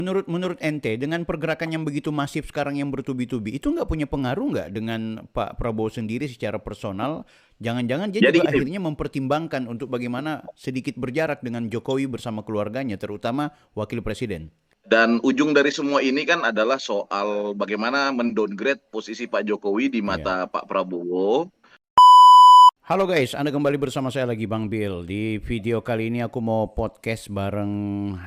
Menurut ente, dengan pergerakan yang begitu masif sekarang yang bertubi-tubi, itu nggak punya pengaruh nggak dengan Pak Prabowo sendiri secara personal? Jangan-jangan dia Jadi juga gini, akhirnya mempertimbangkan untuk bagaimana sedikit berjarak dengan Jokowi bersama keluarganya, terutama wakil presiden. dan ujung dari semua ini kan adalah soal bagaimana mendowngrade posisi Pak Jokowi di Iya. mata Pak Prabowo. Halo guys, Anda kembali bersama saya lagi Bang Bill. Di video kali ini aku mau podcast bareng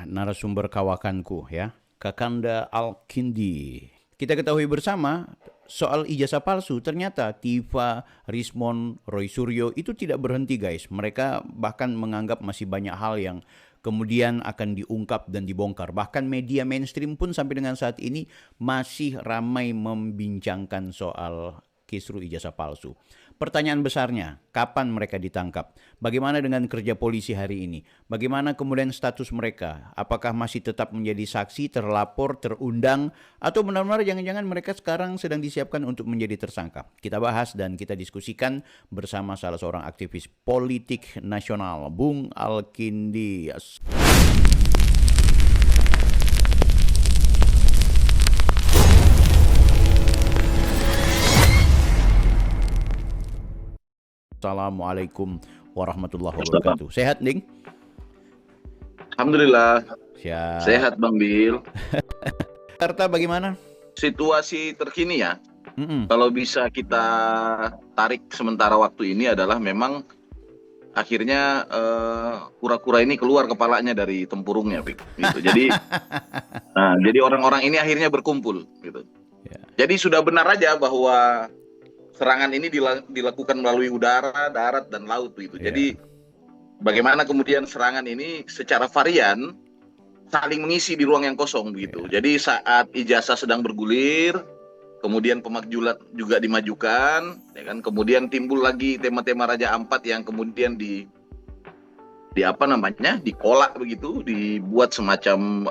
narasumber kawakanku ya, Kakanda Alkindi. Kita ketahui bersama soal ijazah palsu, ternyata Tifa, Rismon, Roy Suryo itu tidak berhenti guys. Mereka bahkan menganggap masih banyak hal yang kemudian akan diungkap dan dibongkar. Bahkan media mainstream pun sampai dengan saat ini masih ramai membincangkan soal kisru ijazah palsu. Pertanyaan besarnya, kapan mereka ditangkap? Bagaimana dengan kerja polisi hari ini? Bagaimana kemudian status mereka? Apakah masih tetap menjadi saksi, terlapor, terundang? Atau benar-benar jangan-jangan mereka sekarang sedang disiapkan untuk menjadi tersangka? Kita bahas dan kita diskusikan bersama salah seorang aktivis politik nasional, Bung Alkindi. Assalamualaikum warahmatullahi wabarakatuh. Sehat, Ding? Alhamdulillah, Siap. sehat Bang Bil. Jakarta bagaimana? Situasi terkini ya, Mm-mm. kalau bisa kita tarik sementara waktu ini adalah memang akhirnya kura-kura ini keluar kepalanya dari tempurungnya, Pik. Gitu. Jadi orang-orang ini akhirnya berkumpul, gitu. Ya, Jadi sudah benar aja bahwa serangan ini dilakukan melalui udara, darat, dan laut, gitu. ya, Jadi bagaimana kemudian serangan ini secara varian saling mengisi di ruang yang kosong, begitu. ya. Jadi saat ijazah sedang bergulir, kemudian pemakjulan juga dimajukan, ya kan? Kemudian timbul lagi tema-tema Raja Ampat yang kemudian di apa namanya, dikolak begitu, dibuat semacam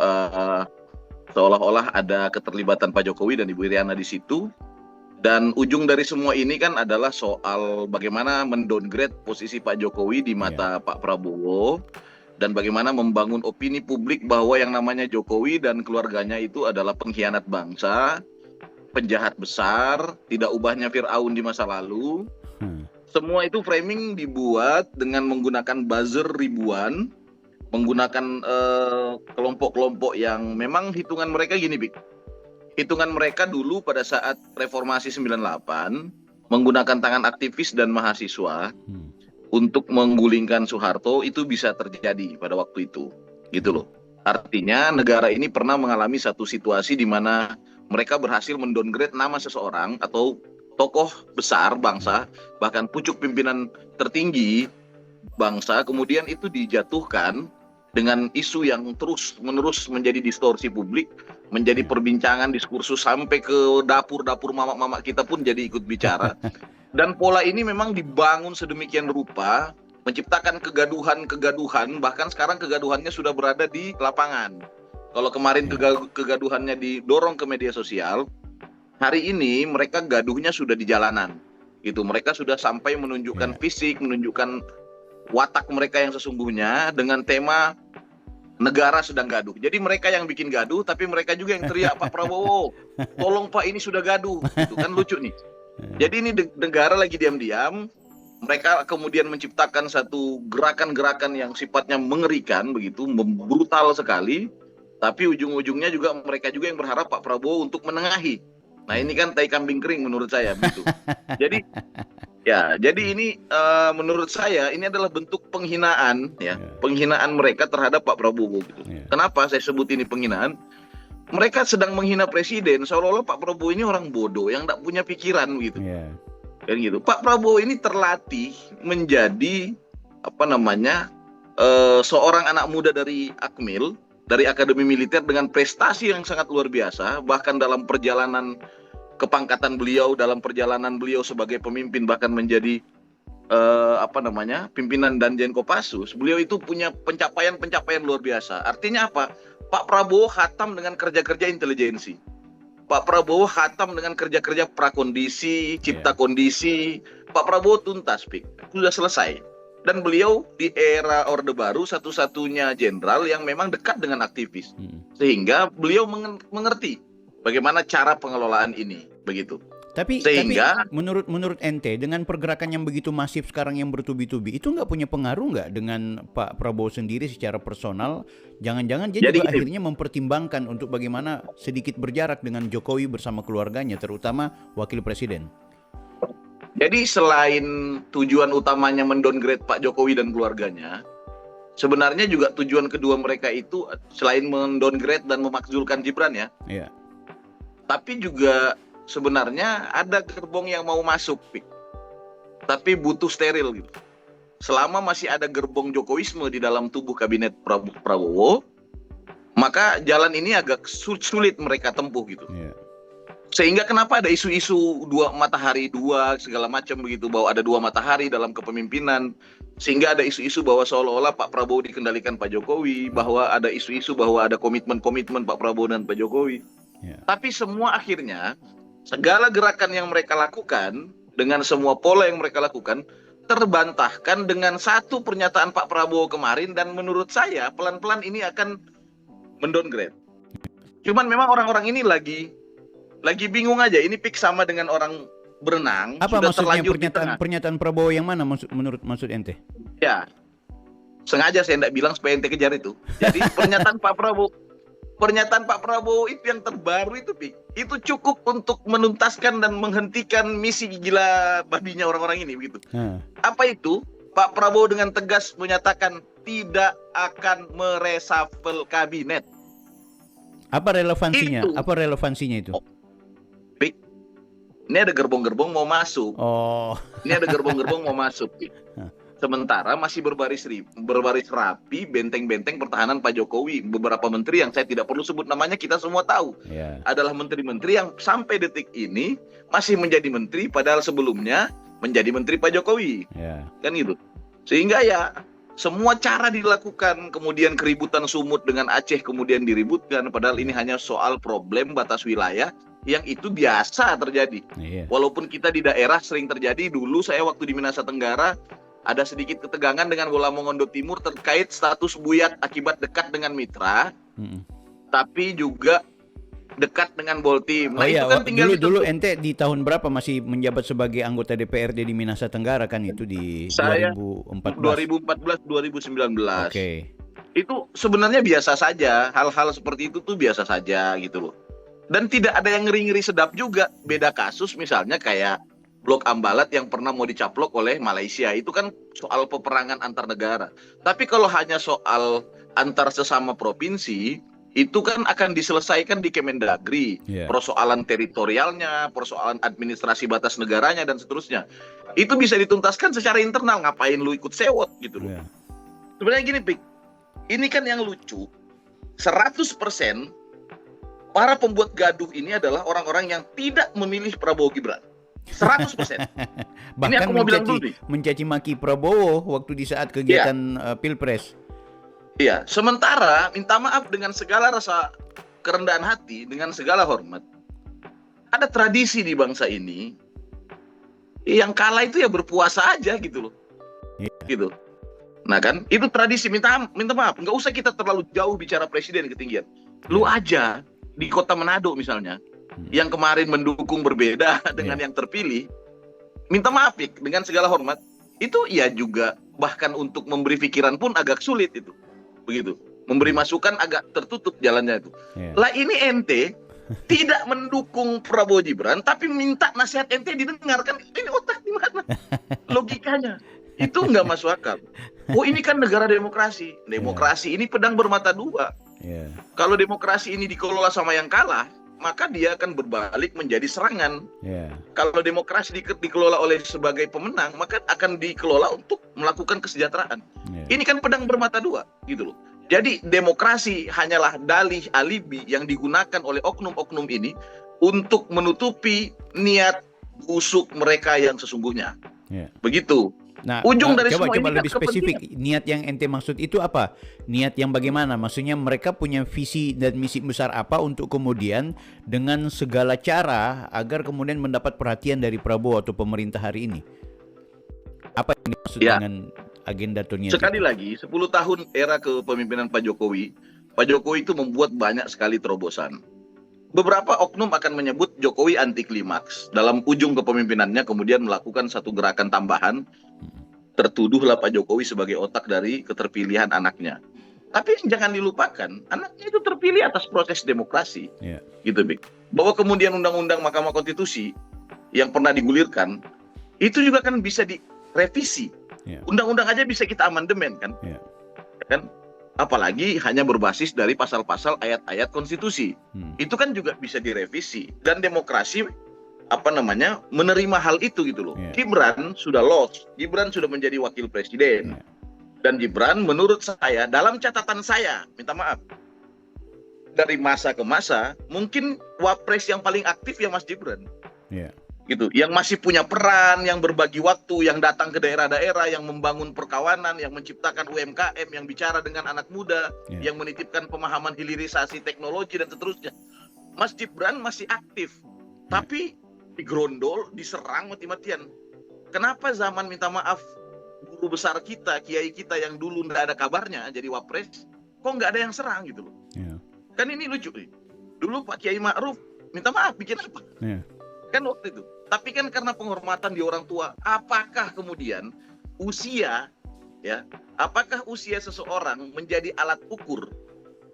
seolah-olah ada keterlibatan Pak Jokowi dan Ibu Iriana di situ. Dan ujung dari semua ini kan adalah soal bagaimana mendowngrade posisi Pak Jokowi di Ya. mata Pak Prabowo, dan bagaimana membangun opini publik bahwa yang namanya Jokowi dan keluarganya itu adalah pengkhianat bangsa, penjahat besar, tidak ubahnya Fir'aun di masa lalu. Hmm. Semua itu framing dibuat dengan menggunakan buzzer ribuan, menggunakan kelompok-kelompok yang memang hitungan mereka gini, Bik. Hitungan mereka dulu pada saat reformasi 98 menggunakan tangan aktivis dan mahasiswa Hmm. untuk menggulingkan Soeharto itu bisa terjadi pada waktu itu, gitu loh. Artinya negara ini pernah mengalami satu situasi di mana mereka berhasil mendowngrade nama seseorang atau tokoh besar bangsa, bahkan pucuk pimpinan tertinggi bangsa, kemudian itu dijatuhkan dengan isu yang terus-menerus menjadi distorsi publik, menjadi Ya. perbincangan diskursus sampai ke dapur-dapur mamak-mamak kita pun jadi ikut bicara. Dan pola ini memang dibangun sedemikian rupa, menciptakan kegaduhan-kegaduhan, bahkan sekarang kegaduhannya sudah berada di lapangan. Kalau kemarin Ya. kegaduhannya didorong ke media sosial, hari ini mereka gaduhnya sudah di jalanan. Gitu. Mereka sudah sampai menunjukkan Ya. fisik, menunjukkan watak mereka yang sesungguhnya dengan tema negara sedang gaduh. Jadi mereka yang bikin gaduh, tapi mereka juga yang teriak, Pak Prabowo, tolong Pak, ini sudah gaduh. Itu kan lucu nih. Jadi ini negara lagi diam-diam, mereka kemudian menciptakan satu gerakan-gerakan yang sifatnya mengerikan, begitu, brutal sekali, tapi ujung-ujungnya juga mereka juga yang berharap Pak Prabowo untuk menengahi. Nah ini kan tai kambing kering menurut saya, begitu. Jadi jadi ini menurut saya ini adalah bentuk penghinaan, ya, Ya. penghinaan mereka terhadap Pak Prabowo, gitu. Ya. Kenapa saya sebut ini penghinaan? Mereka sedang menghina presiden, seolah-olah Pak Prabowo ini orang bodoh yang tidak punya pikiran, gitu. Ya. Kan gitu. Pak Prabowo ini terlatih menjadi apa namanya seorang anak muda dari Akmil, dari Akademi Militer dengan prestasi yang sangat luar biasa, bahkan dalam perjalanan kepangkatan beliau, dalam perjalanan beliau sebagai pemimpin, bahkan menjadi pimpinan Danjen Kopassus, beliau itu punya pencapaian-pencapaian luar biasa. Artinya apa? Pak Prabowo khatam dengan kerja-kerja intelijensi. Pak Prabowo khatam dengan kerja-kerja prakondisi, cipta kondisi. Pak Prabowo tuntas, Pik. Sudah selesai. Dan beliau di era Orde Baru satu-satunya jenderal yang memang dekat dengan aktivis. Sehingga beliau mengerti bagaimana cara pengelolaan ini, begitu. Tapi menurut ente dengan pergerakan yang begitu masif sekarang yang bertubi-tubi itu nggak punya pengaruh nggak dengan Pak Prabowo sendiri secara personal? Jangan-jangan dia juga akhirnya mempertimbangkan untuk bagaimana sedikit berjarak dengan Jokowi bersama keluarganya, terutama wakil presiden. Jadi selain tujuan utamanya mendowngrade Pak Jokowi dan keluarganya, sebenarnya juga tujuan kedua mereka itu selain mendowngrade dan memakzulkan Gibran ya. Iya. Tapi juga sebenarnya ada gerbong yang mau masuk, tapi butuh steril gitu. Selama masih ada gerbong Jokowisme di dalam tubuh kabinet Prabowo, maka jalan ini agak sulit mereka tempuh gitu. Yeah. Sehingga kenapa ada isu-isu matahari dua segala macam begitu, bahwa ada dua matahari dalam kepemimpinan, sehingga ada isu-isu bahwa seolah-olah Pak Prabowo dikendalikan Pak Jokowi, bahwa ada isu-isu bahwa ada komitmen-komitmen Pak Prabowo dan Pak Jokowi. Yeah. Tapi semua akhirnya segala gerakan yang mereka lakukan dengan semua pola yang mereka lakukan terbantahkan dengan satu pernyataan Pak Prabowo kemarin, dan menurut saya pelan-pelan ini akan mendowngrade. Cuman memang orang-orang ini lagi bingung aja. Ini pik sama dengan orang berenang. Apa maksudnya pernyataan Prabowo yang mana maksud ente? Ya, sengaja saya tidak bilang supaya ente kejar itu. Jadi pernyataan Pak Prabowo itu yang terbaru itu, pik, itu cukup untuk menuntaskan dan menghentikan misi gila babinya orang-orang ini begitu. Apa itu? Pak Prabowo dengan tegas menyatakan tidak akan meresafel kabinet. Apa relevansinya? Apa relevansinya itu? Ini ada gerbong-gerbong mau masuk. Ini ada gerbong-gerbong mau masuk. Sementara masih berbaris rapi benteng-benteng pertahanan Pak Jokowi. Beberapa menteri yang saya tidak perlu sebut namanya, kita semua tahu. Adalah menteri-menteri yang sampai detik ini masih menjadi menteri, padahal sebelumnya menjadi menteri Pak Jokowi. Kan gitu. Sehingga ya semua cara dilakukan, kemudian keributan sumut dengan Aceh kemudian diributkan, padahal ini hanya soal problem batas wilayah yang itu biasa terjadi. Walaupun kita di daerah sering terjadi. Dulu saya waktu di Minahasa Tenggara ada sedikit ketegangan dengan Bola Mongondo Timur terkait status buyat akibat dekat dengan mitra, tapi juga dekat dengan Boltim. Nah, itu kan tinggal dulu ente di tahun berapa masih menjabat sebagai anggota DPRD di Minahasa Tenggara kan, itu di 2014 2019. Itu sebenarnya biasa saja, hal-hal seperti itu tuh biasa saja gitu loh. Dan tidak ada yang ngeri-ngeri sedap juga. Beda kasus misalnya kayak Blok Ambalat yang pernah mau dicaplok oleh Malaysia. Itu kan soal peperangan antar negara. Tapi kalau hanya soal antar sesama provinsi, itu kan akan diselesaikan di Kemendagri. Persoalan teritorialnya, persoalan administrasi batas negaranya, dan seterusnya. Itu bisa dituntaskan secara internal. Ngapain lu ikut sewot gitu loh. Sebenarnya gini, Pik. Ini kan yang lucu. 100% para pembuat gaduh ini adalah orang-orang yang tidak memilih Prabowo Gibran. 100%. Bahkan ini aku mau bilang dulu nih, mencaci maki Prabowo waktu di saat kegiatan Pilpres. Iya, sementara minta maaf dengan segala rasa kerendahan hati, dengan segala hormat. Ada tradisi di bangsa ini, yang kalah itu ya berpuasa aja gitu loh. Gitu. Nah kan, itu tradisi, minta maaf. Nggak usah kita terlalu jauh bicara presiden ketinggian. Lu aja di kota Manado misalnya, yang kemarin mendukung berbeda dengan yang terpilih, minta maaf ya, dengan segala hormat, itu ya juga bahkan untuk memberi pikiran pun agak sulit itu, begitu. Memberi masukan agak tertutup jalannya itu. Lah ini ente tidak mendukung Prabowo Gibran, tapi minta nasihat ente didengarkan. Ini otak di mana? Logikanya itu nggak masuk akal. Oh, ini kan negara demokrasi. Demokrasi ini pedang bermata dua. Kalau demokrasi ini dikelola sama yang kalah, maka dia akan berbalik menjadi serangan. Kalau demokrasi dikelola oleh sebagai pemenang, maka akan dikelola untuk melakukan kesejahteraan. Ini kan pedang bermata dua, gitu loh. Jadi demokrasi hanyalah dalih alibi yang digunakan oleh oknum-oknum ini untuk menutupi niat busuk mereka yang sesungguhnya. Begitu. Nah, coba lebih spesifik, niat yang ente maksud itu apa? Niat yang bagaimana? Maksudnya mereka punya visi dan misi besar apa untuk kemudian dengan segala cara agar kemudian mendapat perhatian dari Prabowo atau pemerintah hari ini? Apa yang dimaksud dengan agenda Toniat Sekali itu. lagi, 10 tahun era kepemimpinan Pak Jokowi itu membuat banyak sekali terobosan. Beberapa oknum akan menyebut Jokowi anti klimaks. Dalam ujung kepemimpinannya kemudian melakukan satu gerakan tambahan, tertuduhlah Pak Jokowi sebagai otak dari keterpilihan anaknya. Tapi jangan dilupakan, anaknya itu terpilih atas proses demokrasi. Ya. Gitu, Bik. Bahwa kemudian undang-undang Mahkamah Konstitusi yang pernah digulirkan, itu juga kan bisa direvisi. Ya. Undang-undang aja bisa kita amandemen kan? Ya. Kan? Apalagi hanya berbasis dari pasal-pasal ayat-ayat konstitusi. Itu kan juga bisa direvisi. Dan demokrasi menerima hal itu gitu loh. Yeah. Gibran sudah lost, Gibran sudah menjadi wakil presiden. Dan Gibran menurut saya, dalam catatan saya, minta maaf, dari masa ke masa, mungkin wapres yang paling aktif ya Mas Gibran. Yeah. Gitu, yang masih punya peran, yang berbagi waktu, yang datang ke daerah-daerah, yang membangun perkawanan, yang menciptakan UMKM, yang bicara dengan anak muda, yang menitipkan pemahaman hilirisasi teknologi dan seterusnya. Mas Gibran masih aktif, tapi digerondol, diserang mati-matian. Kenapa zaman minta maaf guru besar kita, kiai kita yang dulu nggak ada kabarnya jadi wapres, kok nggak ada yang serang gitu loh? Yeah. Kan ini lucu nih. Dulu Pak Kiai Ma'ruf minta maaf bikin apa? Yeah. Kan waktu itu. Tapi kan karena penghormatan di orang tua, apakah kemudian usia apakah usia seseorang menjadi alat ukur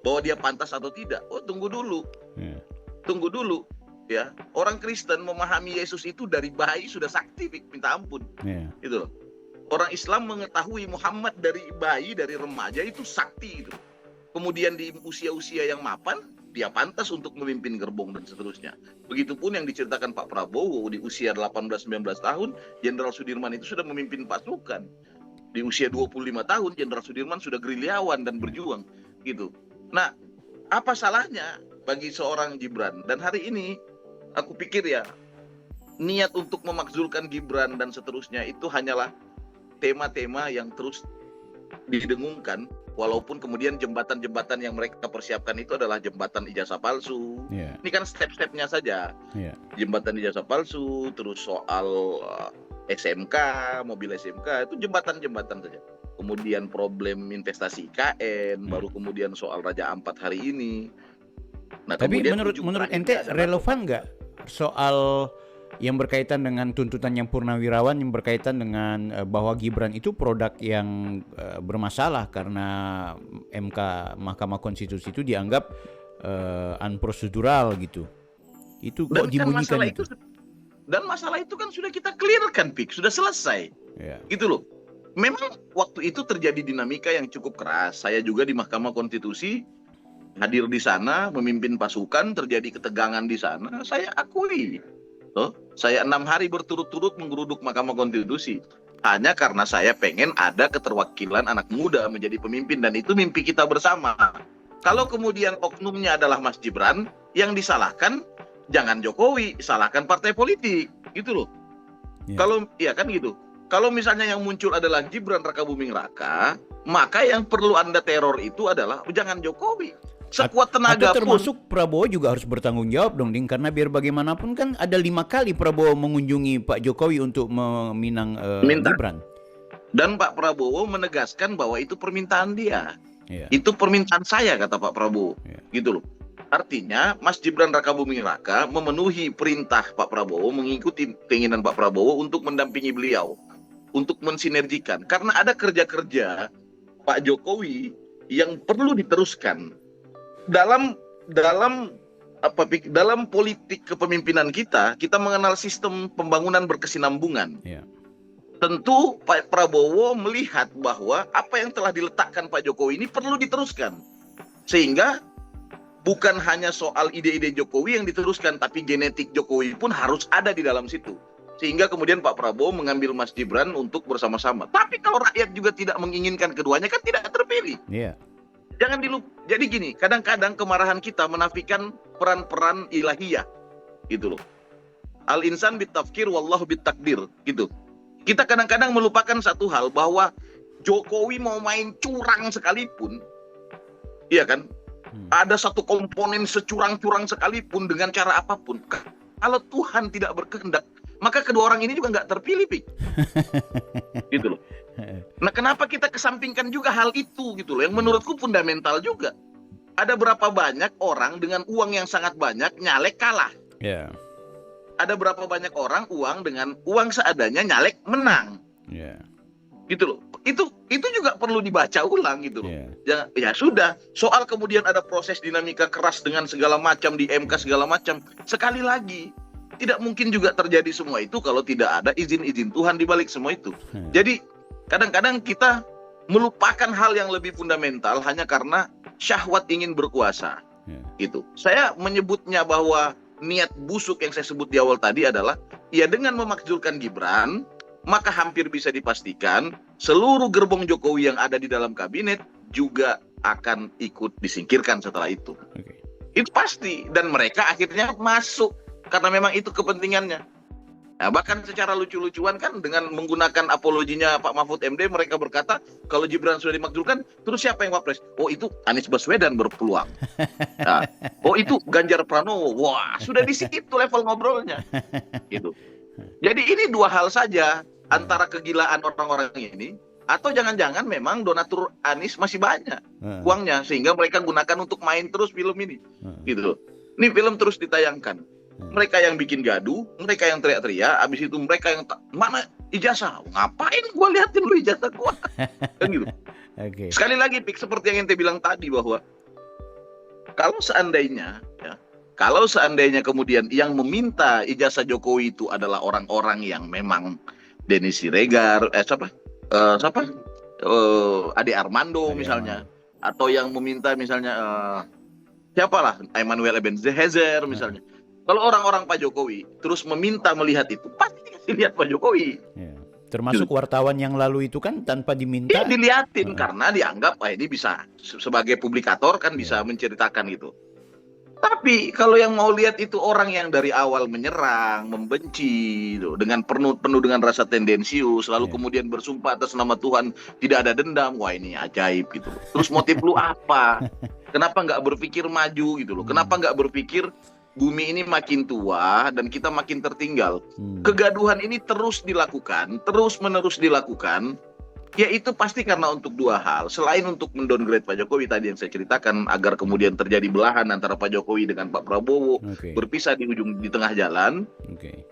bahwa dia pantas atau tidak? Oh, tunggu dulu. Yeah. Tunggu dulu ya. Orang Kristen memahami Yesus itu dari bayi sudah sakti, minta ampun. Yeah. Gitu loh. Orang Islam mengetahui Muhammad dari bayi, dari remaja itu sakti gitu. Kemudian di usia-usia yang mapan, dia pantas untuk memimpin gerbong dan seterusnya. Begitupun yang diceritakan Pak Prabowo di usia 18-19 tahun, Jenderal Sudirman itu sudah memimpin pasukan. Di usia 25 tahun, Jenderal Sudirman sudah gerilyawan dan berjuang. Gitu. Nah, apa salahnya bagi seorang Gibran? Dan hari ini, aku pikir ya, niat untuk memakzulkan Gibran dan seterusnya itu hanyalah tema-tema yang terus didengungkan. Walaupun kemudian jembatan-jembatan yang mereka persiapkan itu adalah jembatan ijazah palsu. Yeah. Ini kan step-stepnya saja. Yeah. Jembatan ijazah palsu, terus soal SMK, mobil SMK, itu jembatan-jembatan saja. Kemudian problem investasi IKN, baru kemudian soal Raja Ampat hari ini. Nah, tapi menurut ente relevan nggak soal yang berkaitan dengan tuntutan yang purnawirawan, yang berkaitan dengan bahwa Gibran itu produk yang bermasalah karena MK Mahkamah Konstitusi itu dianggap unprocedural gitu. Itu kok dibunyikan itu? Dan masalah itu kan sudah kita clearkan, Pik, sudah selesai. Yeah. Gitu loh. Memang waktu itu terjadi dinamika yang cukup keras. Saya juga di Mahkamah Konstitusi hadir di sana, memimpin pasukan, terjadi ketegangan di sana. Saya akui. Saya 6 hari berturut-turut menggeruduk Mahkamah Konstitusi hanya karena saya pengen ada keterwakilan anak muda menjadi pemimpin, dan itu mimpi kita bersama. Kalau kemudian oknumnya adalah Mas Gibran, yang disalahkan jangan Jokowi, salahkan partai politik, gitu loh. Kalau ya kan gitu. Kalau misalnya yang muncul adalah Gibran Rakabuming Raka, maka yang perlu Anda teror itu adalah jangan Jokowi. Sekuat tenaga atau termasuk pun Prabowo juga harus bertanggung jawab dong, Ding, karena biar bagaimanapun kan ada 5 kali Prabowo mengunjungi Pak Jokowi untuk meminang Gibran. Dan Pak Prabowo menegaskan bahwa itu permintaan dia. Itu permintaan saya, kata Pak Prabowo. Gitu loh. Artinya Mas Gibran Rakabuming Raka memenuhi perintah Pak Prabowo, mengikuti keinginan Pak Prabowo untuk mendampingi beliau, untuk mensinergikan. Karena ada kerja-kerja Pak Jokowi yang perlu diteruskan. Dalam politik kepemimpinan kita mengenal sistem pembangunan berkesinambungan. Yeah. Tentu Pak Prabowo melihat bahwa apa yang telah diletakkan Pak Jokowi ini perlu diteruskan. Sehingga bukan hanya soal ide-ide Jokowi yang diteruskan, tapi genetik Jokowi pun harus ada di dalam situ. Sehingga kemudian Pak Prabowo mengambil Mas Gibran untuk bersama-sama. Tapi kalau rakyat juga tidak menginginkan keduanya, kan tidak terpilih. Yeah. Jangan dilupa. Jadi gini, kadang-kadang kemarahan kita menafikan peran-peran ilahiyah, gitu loh. Al-insan bitafkir, wallahu bitakdir, gitu. Kita kadang-kadang melupakan satu hal, bahwa Jokowi mau main curang sekalipun, iya kan? Ada satu komponen securang-curang sekalipun dengan cara apapun. Kalau Tuhan tidak berkehendak, maka kedua orang ini juga nggak terpilih, Pik. Gitu loh. Nah, kenapa kita kesampingkan juga hal itu gitu loh, yang menurutku fundamental juga. Ada berapa banyak orang dengan uang yang sangat banyak nyalek kalah. Yeah. Ada berapa banyak orang dengan uang seadanya nyalek menang. Yeah. Gitu loh. Itu juga perlu dibaca ulang gitu loh. Yeah. Ya sudah, soal kemudian ada proses dinamika keras dengan segala macam di MK segala macam. Sekali lagi, tidak mungkin juga terjadi semua itu kalau tidak ada izin-izin Tuhan di balik semua itu. Jadi kadang-kadang kita melupakan hal yang lebih fundamental hanya karena syahwat ingin berkuasa. Gitu. Saya menyebutnya bahwa niat busuk yang saya sebut di awal tadi adalah ya dengan memakzulkan Gibran, maka hampir bisa dipastikan seluruh gerbong Jokowi yang ada di dalam kabinet juga akan ikut disingkirkan setelah itu. Itu pasti, dan mereka akhirnya masuk karena memang itu kepentingannya. Nah, bahkan secara lucu-lucuan kan dengan menggunakan apologinya Pak Mahfud MD, mereka berkata kalau Gibran sudah dimakzulkan, terus siapa yang wapres? Oh, itu Anies Baswedan berpeluang. Nah, oh, itu Ganjar Pranowo. Wah, sudah di situ level ngobrolnya. Gitu. Jadi ini dua hal saja, antara kegilaan orang-orang ini atau jangan-jangan memang donatur Anies masih banyak uangnya sehingga mereka gunakan untuk main terus film ini. Gitu. Ini film terus ditayangkan. Mereka yang bikin gaduh, mereka yang teriak-teriak, abis itu mereka yang mana ijazah? Ngapain gua liatin lu ijazah gua? Kan gitu. Sekali lagi, Pik, seperti yang ente bilang tadi bahwa kalau seandainya kemudian yang meminta ijazah Jokowi itu adalah orang-orang yang memang Denny Siregar, Ade Armando misalnya, atau yang meminta misalnya siapalah Emmanuel Ebenezer misalnya. Kalau orang-orang Pak Jokowi terus meminta melihat itu, pasti dikasih lihat Pak Jokowi. Termasuk wartawan yang lalu itu kan tanpa diminta. Iya, dilihatin karena dianggap ini bisa sebagai publikator kan bisa menceritakan itu. Tapi kalau yang mau lihat itu orang yang dari awal menyerang, membenci, dengan penuh dengan rasa tendensius, lalu kemudian bersumpah atas nama Tuhan tidak ada dendam, wah ini ajaib gitu. Terus motif lu apa? Kenapa nggak berpikir maju gitu loh? Kenapa nggak berpikir bumi ini makin tua dan kita makin tertinggal. Kegaduhan ini terus dilakukan, terus-menerus dilakukan, yaitu pasti karena untuk dua hal. Selain untuk mendowngrade Pak Jokowi tadi yang saya ceritakan, agar kemudian terjadi belahan antara Pak Jokowi dengan Pak Prabowo, berpisah di tengah jalan.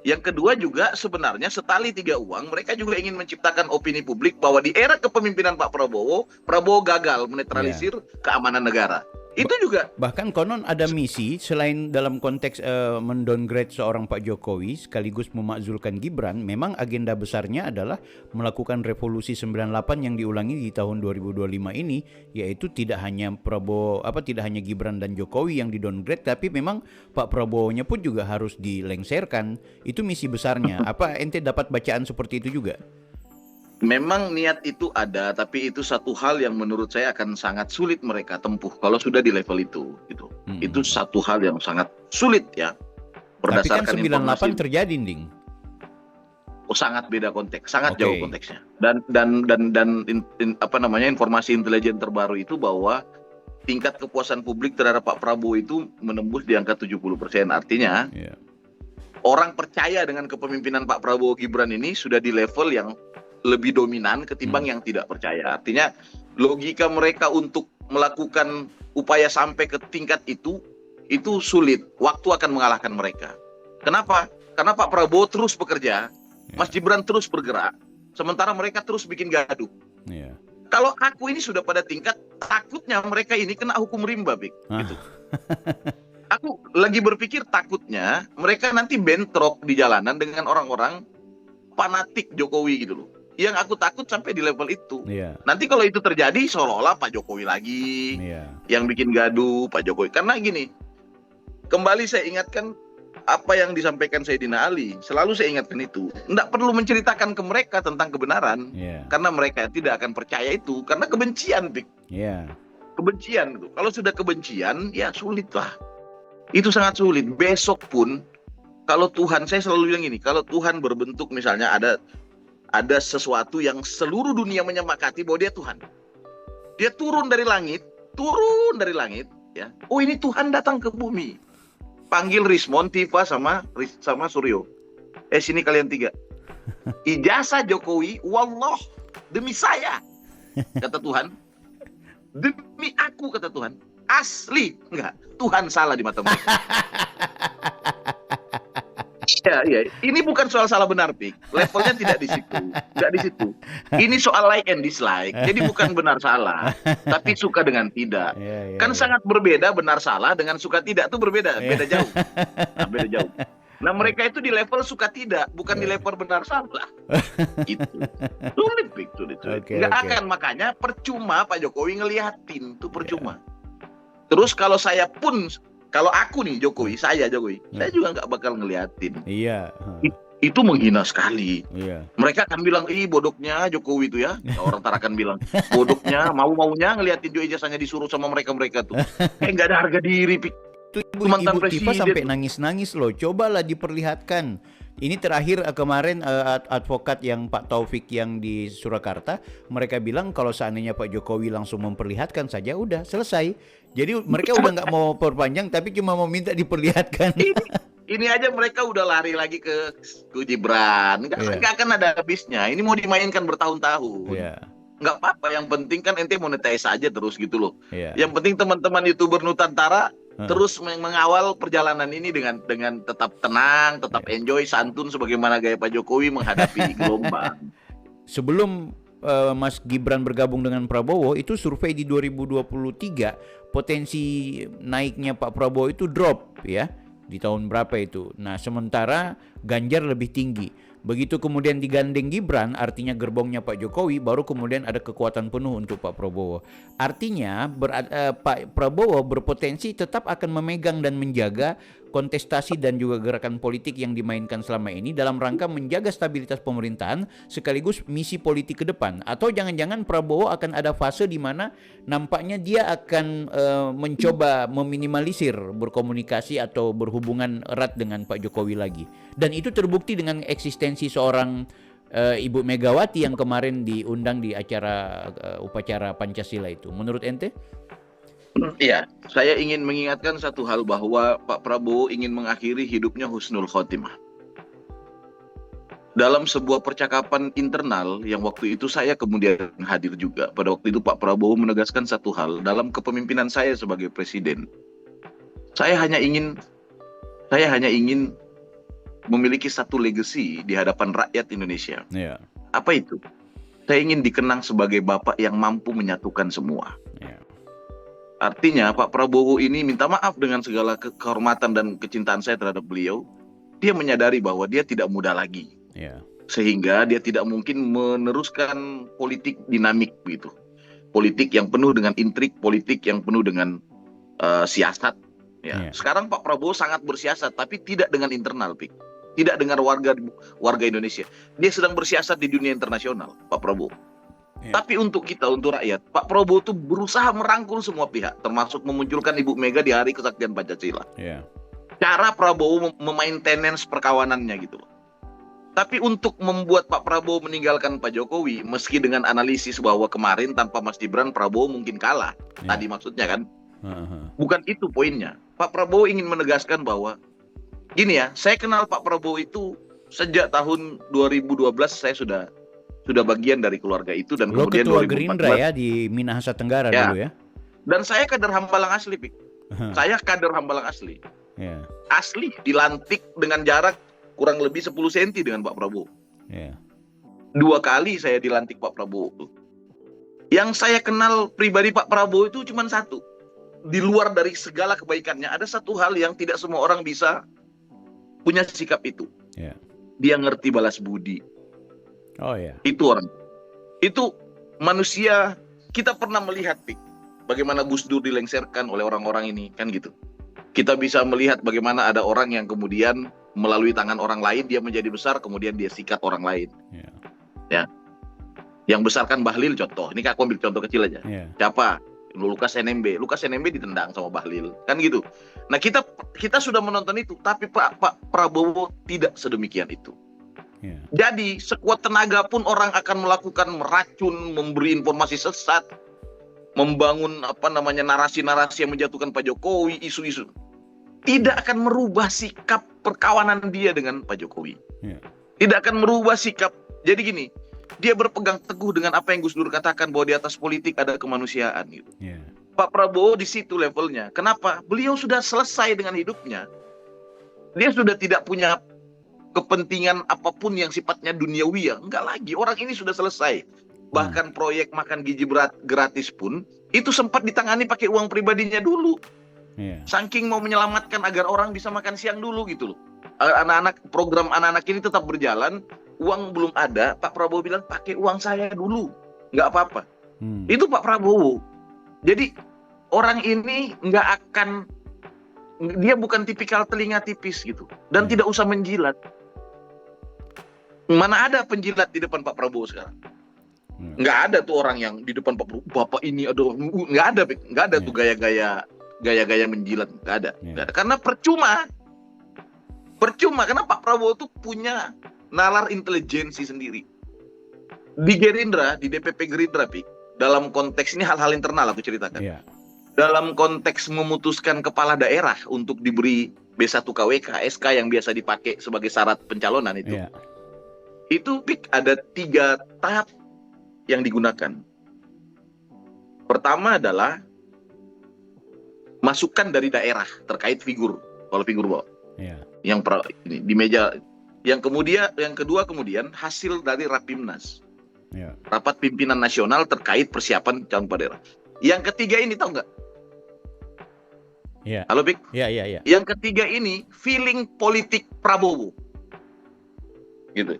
Yang kedua juga sebenarnya setali tiga uang, mereka juga ingin menciptakan opini publik bahwa di era kepemimpinan Pak Prabowo, Prabowo gagal menetralisir keamanan negara. Itu juga. Bahkan konon ada misi selain dalam konteks mendowngrade seorang Pak Jokowi sekaligus memakzulkan Gibran, memang agenda besarnya adalah melakukan revolusi 98 yang diulangi di tahun 2025 ini, yaitu tidak hanya Gibran dan Jokowi yang didowngrade, tapi memang Pak Prabowo-nya pun juga harus dilengserkan. Itu misi besarnya. Apa ente dapat bacaan seperti itu juga? Memang niat itu ada, tapi itu satu hal yang menurut saya akan sangat sulit mereka tempuh kalau sudah di level itu. Gitu. Itu satu hal yang sangat sulit ya. Berdasarkan tapi kan 98 informasi. Terjadi, Ding. Oh, sangat beda konteks, sangat jauh konteksnya. Dan informasi intelijen terbaru itu bahwa tingkat kepuasan publik terhadap Pak Prabowo itu menembus di angka 70%. Artinya orang percaya dengan kepemimpinan Pak Prabowo Gibran ini sudah di level yang lebih dominan ketimbang yang tidak percaya. Artinya logika mereka untuk melakukan upaya sampai ke tingkat itu sulit. Waktu akan mengalahkan mereka. Kenapa? Karena Pak Prabowo terus bekerja, Mas Gibran terus bergerak, sementara mereka terus bikin gaduh. Kalau aku ini sudah pada tingkat takutnya mereka ini kena hukum rimba, Bik. Gitu. Aku lagi berpikir takutnya mereka nanti bentrok di jalanan dengan orang-orang fanatik Jokowi gitu loh. Yang aku takut sampai di level itu. Nanti kalau itu terjadi seolah-olah Pak Jokowi lagi yang bikin gaduh, Pak Jokowi. Karena gini, kembali saya ingatkan apa yang disampaikan Sayyidina Ali. Selalu saya ingatkan itu. Nggak perlu menceritakan ke mereka tentang kebenaran. Karena mereka tidak akan percaya itu. Karena kebencian, Bik. Kebencian gitu. Kalau sudah kebencian, ya sulit lah. Itu sangat sulit. Besok pun, kalau Tuhan, saya selalu bilang gini, kalau Tuhan berbentuk misalnya ada sesuatu yang seluruh dunia menyemakati bahwa dia Tuhan. Dia turun dari langit, ya. Oh, ini Tuhan datang ke bumi. Panggil Rismon, Tifa sama Suryo. Sini kalian tiga. Ijazah Jokowi, wallah, demi saya, kata Tuhan. Demi aku, kata Tuhan. Asli, enggak. Tuhan salah di mata mereka. Iya. Ini bukan soal salah benar, Pik. Levelnya tidak di situ. Enggak di situ. Ini soal like and dislike. Jadi bukan benar salah, tapi suka dengan tidak. Kan sangat berbeda benar salah dengan suka tidak, itu berbeda. Beda jauh. Beda jauh. Nah, mereka itu di level suka tidak, bukan di level benar salah. Itu. Sulit, Pik. Sulit. Enggak akan, makanya percuma Pak Jokowi ngeliatin, itu percuma. Terus kalau aku nih Jokowi, saya juga nggak bakal ngeliatin. Iya. Itu menghina sekali. Iya. Mereka akan bilang, bodohnya Jokowi itu ya. Orang ntar akan bilang, bodohnya, maunya ngeliatin ijazahnya disuruh sama mereka tuh. Nggak ada harga diri, Pik. Itu Ibu Tifa sampai nangis-nangis loh. Cobalah diperlihatkan. Ini terakhir kemarin advokat yang Pak Taufik yang di Surakarta, mereka bilang kalau seandainya Pak Jokowi langsung memperlihatkan saja udah selesai. Jadi mereka udah nggak mau perpanjang tapi cuma mau minta diperlihatkan. Ini aja mereka udah lari lagi ke Gibran. Nggak akan ada habisnya. Ini mau dimainkan bertahun-tahun. Nggak apa-apa. Yang penting kan ente monetize aja terus gitu loh. Yang penting teman-teman YouTuber Nusantara terus mengawal perjalanan ini dengan tetap tenang, tetap enjoy, santun sebagaimana gaya Pak Jokowi menghadapi gelombang. Sebelum Mas Gibran bergabung dengan Prabowo, itu survei di 2023 potensi naiknya Pak Prabowo itu drop ya di tahun berapa itu. Nah, sementara Ganjar lebih tinggi. Begitu kemudian digandeng Gibran, artinya gerbongnya Pak Jokowi, baru kemudian ada kekuatan penuh untuk Pak Prabowo. Artinya Pak Prabowo berpotensi tetap akan memegang dan menjaga kontestasi dan juga gerakan politik yang dimainkan selama ini dalam rangka menjaga stabilitas pemerintahan sekaligus misi politik ke depan. Atau jangan-jangan Prabowo akan ada fase di mana nampaknya dia akan mencoba meminimalisir berkomunikasi atau berhubungan erat dengan Pak Jokowi lagi. Dan itu terbukti dengan eksistensi seorang Ibu Megawati yang kemarin diundang di acara upacara Pancasila itu. Menurut ente? Iya, saya ingin mengingatkan satu hal bahwa Pak Prabowo ingin mengakhiri hidupnya husnul khotimah. Dalam sebuah percakapan internal yang waktu itu saya kemudian hadir juga. Pada waktu itu Pak Prabowo menegaskan satu hal dalam kepemimpinan saya sebagai presiden. Saya hanya ingin memiliki satu legacy di hadapan rakyat Indonesia. Apa itu? Saya ingin dikenang sebagai bapak yang mampu menyatukan semua. Artinya Pak Prabowo ini minta maaf dengan segala kehormatan dan kecintaan saya terhadap beliau. Dia menyadari bahwa dia tidak muda lagi. Sehingga dia tidak mungkin meneruskan politik dinamik begitu. Politik yang penuh dengan intrik, politik yang penuh dengan siasat. Sekarang Pak Prabowo sangat bersiasat, tapi tidak dengan internal, Pik. Tidak dengan warga Indonesia. Dia sedang bersiasat di dunia internasional, Pak Prabowo. Tapi untuk kita, untuk rakyat, Pak Prabowo itu berusaha merangkul semua pihak, termasuk memunculkan Ibu Mega di Hari Kesaktian Pancasila. Cara Prabowo memaintenance perkawanannya gitu. Tapi untuk membuat Pak Prabowo meninggalkan Pak Jokowi, meski dengan analisis bahwa kemarin tanpa Mas Gibran Prabowo mungkin kalah, tadi maksudnya kan, bukan itu poinnya. Pak Prabowo ingin menegaskan bahwa, gini ya, saya kenal Pak Prabowo itu sejak tahun 2012 saya sudah bagian dari keluarga itu dan lo kemudian ketua Gerindra ya di Minahasa Tenggara dulu ya. Dan saya kader Hambalang asli, Pik. Saya kader Hambalang asli. Asli dilantik dengan jarak kurang lebih 10 cm dengan Pak Prabowo. 2 kali saya dilantik Pak Prabowo. Yang saya kenal pribadi Pak Prabowo itu cuma satu. Di luar dari segala kebaikannya, ada satu hal yang tidak semua orang bisa punya sikap itu. Dia ngerti balas budi. Itu orang. Itu manusia. Kita pernah melihat, Pik, bagaimana Gus Dur dilengserkan oleh orang-orang ini, kan gitu. Kita bisa melihat bagaimana ada orang yang kemudian melalui tangan orang lain dia menjadi besar, kemudian dia sikat orang lain. Yang besar kan Bahlil contoh. Ini aku ambil contoh kecil aja. Siapa? Lukas NMB. Lukas NMB ditendang sama Bahlil, kan gitu. Nah, kita sudah menonton itu, tapi Pak Prabowo tidak sedemikian itu. Jadi sekuat tenaga pun orang akan melakukan meracun, memberi informasi sesat, membangun narasi-narasi yang menjatuhkan Pak Jokowi, isu-isu, tidak akan merubah sikap perkawanan dia dengan Pak Jokowi. Ya. Tidak akan merubah sikap. Jadi gini, dia berpegang teguh dengan apa yang Gus Dur katakan bahwa di atas politik ada kemanusiaan gitu. Ya. Pak Prabowo di situ levelnya. Kenapa? Beliau sudah selesai dengan hidupnya. Dia sudah tidak punya kepentingan apapun yang sifatnya duniawi ya. Enggak lagi. Orang ini sudah selesai. Bahkan proyek makan gizi gratis pun itu sempat ditangani pakai uang pribadinya dulu. Ya. Saking mau menyelamatkan agar orang bisa makan siang dulu gitu loh. Program anak-anak ini tetap berjalan, uang belum ada, Pak Prabowo bilang pakai uang saya dulu, nggak apa-apa. Itu Pak Prabowo. Jadi orang ini nggak akan, dia bukan tipikal telinga tipis gitu, dan tidak usah menjilat. Mana ada penjilat di depan Pak Prabowo sekarang? Nggak ada tuh orang yang di depan Pak Prabowo, Bapak ini aduh, nggak ada tuh gaya-gaya menjilat, nggak ada. Karena percuma karena Pak Prabowo tuh punya nalar intelijensi sendiri. Di Gerindra, di DPP Gerindra, dalam konteks ini hal-hal internal aku ceritakan. Yeah. Dalam konteks memutuskan kepala daerah untuk diberi B1 KWK, SK yang biasa dipakai sebagai syarat pencalonan itu. Yeah. Itu ada 3 tahap yang digunakan. Pertama adalah masukan dari daerah terkait figur, kalau figur bawah. Yeah. Yang ini di meja. Yang kedua kemudian hasil dari Rapimnas. Yeah. Rapat pimpinan nasional terkait persiapan calon kepala daerah. Yang ketiga ini tahu nggak? Yeah. Halo Pik? Yeah. Yang ketiga ini feeling politik Prabowo. Gitu.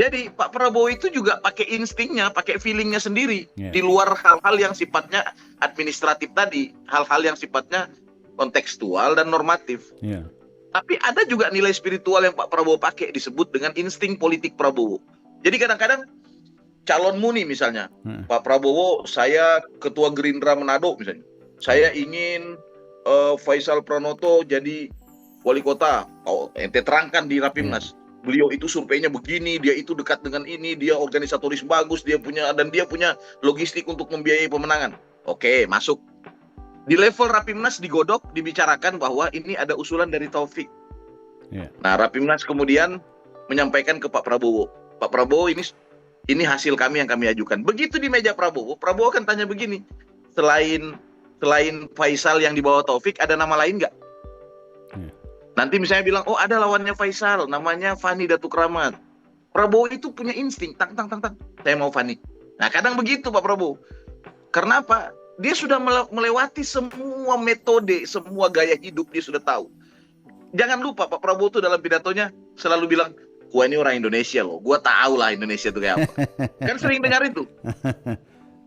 Jadi Pak Prabowo itu juga pakai instingnya, pakai feelingnya sendiri. Yeah. Di luar hal-hal yang sifatnya administratif tadi, hal-hal yang sifatnya kontekstual dan normatif. Yeah. Tapi ada juga nilai spiritual yang Pak Prabowo pakai, disebut dengan insting politik Prabowo. Jadi kadang-kadang calonmu nih misalnya, Pak Prabowo, saya ketua Gerindra Manado misalnya, saya ingin Faisal Pranoto jadi wali kota. Ente terangkan di Rapimnas. Beliau itu surveinya begini, dia itu dekat dengan ini, dia organisatoris bagus, dia punya logistik untuk membiayai pemenangan. Oke, masuk. Di level Rapimnas digodok, dibicarakan bahwa ini ada usulan dari Taufik. Yeah. Nah, Rapimnas kemudian menyampaikan ke Pak Prabowo. Pak Prabowo, ini hasil kami yang kami ajukan. Begitu di meja Prabowo akan tanya begini. Selain Faisal yang dibawa Taufik, ada nama lain nggak? Yeah. Nanti misalnya bilang, oh ada lawannya Faisal, namanya Fani Datuk Rahmat. Prabowo itu punya insting, tang, saya mau Fani. Nah kadang begitu Pak Prabowo. Karena apa? Dia sudah melewati semua metode, semua gaya hidup dia sudah tahu. Jangan lupa Pak Prabowo itu dalam pidatonya selalu bilang, gua ini orang Indonesia loh, gua tahu lah Indonesia itu kayak apa. Kan sering dengar itu.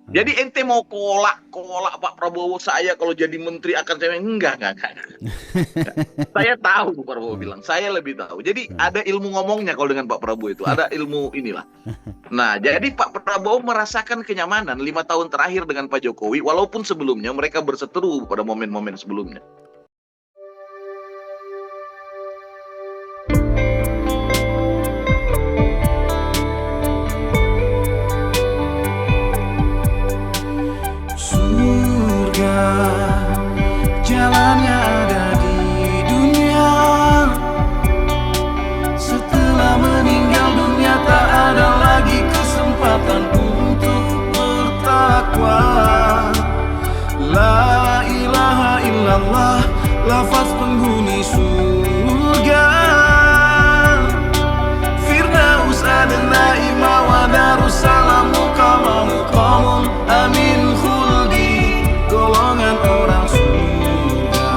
Jadi ente mau kolak Pak Prabowo, saya kalau jadi menteri akan saya enggak. Saya tahu Pak Prabowo bilang, saya lebih tahu. Jadi ada ilmu ngomongnya kalau dengan Pak Prabowo itu, ada ilmu inilah. Nah, jadi Pak Prabowo merasakan kenyamanan 5 tahun terakhir dengan Pak Jokowi, walaupun sebelumnya mereka berseteru pada momen-momen sebelumnya. Jalannya ada di dunia. Setelah meninggal dunia tak ada lagi kesempatan untuk bertakwa. La ilaha illallah, lafaz penghuni surga. Firdaus adna ima wa darussalam muqamamu qamun amin khuldi, golongan orang surga.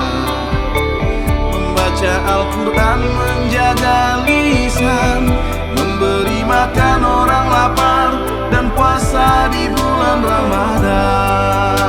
Membaca Al-Quran, menjaga lisan, memberi makan orang lapar, dan puasa di bulan Ramadan.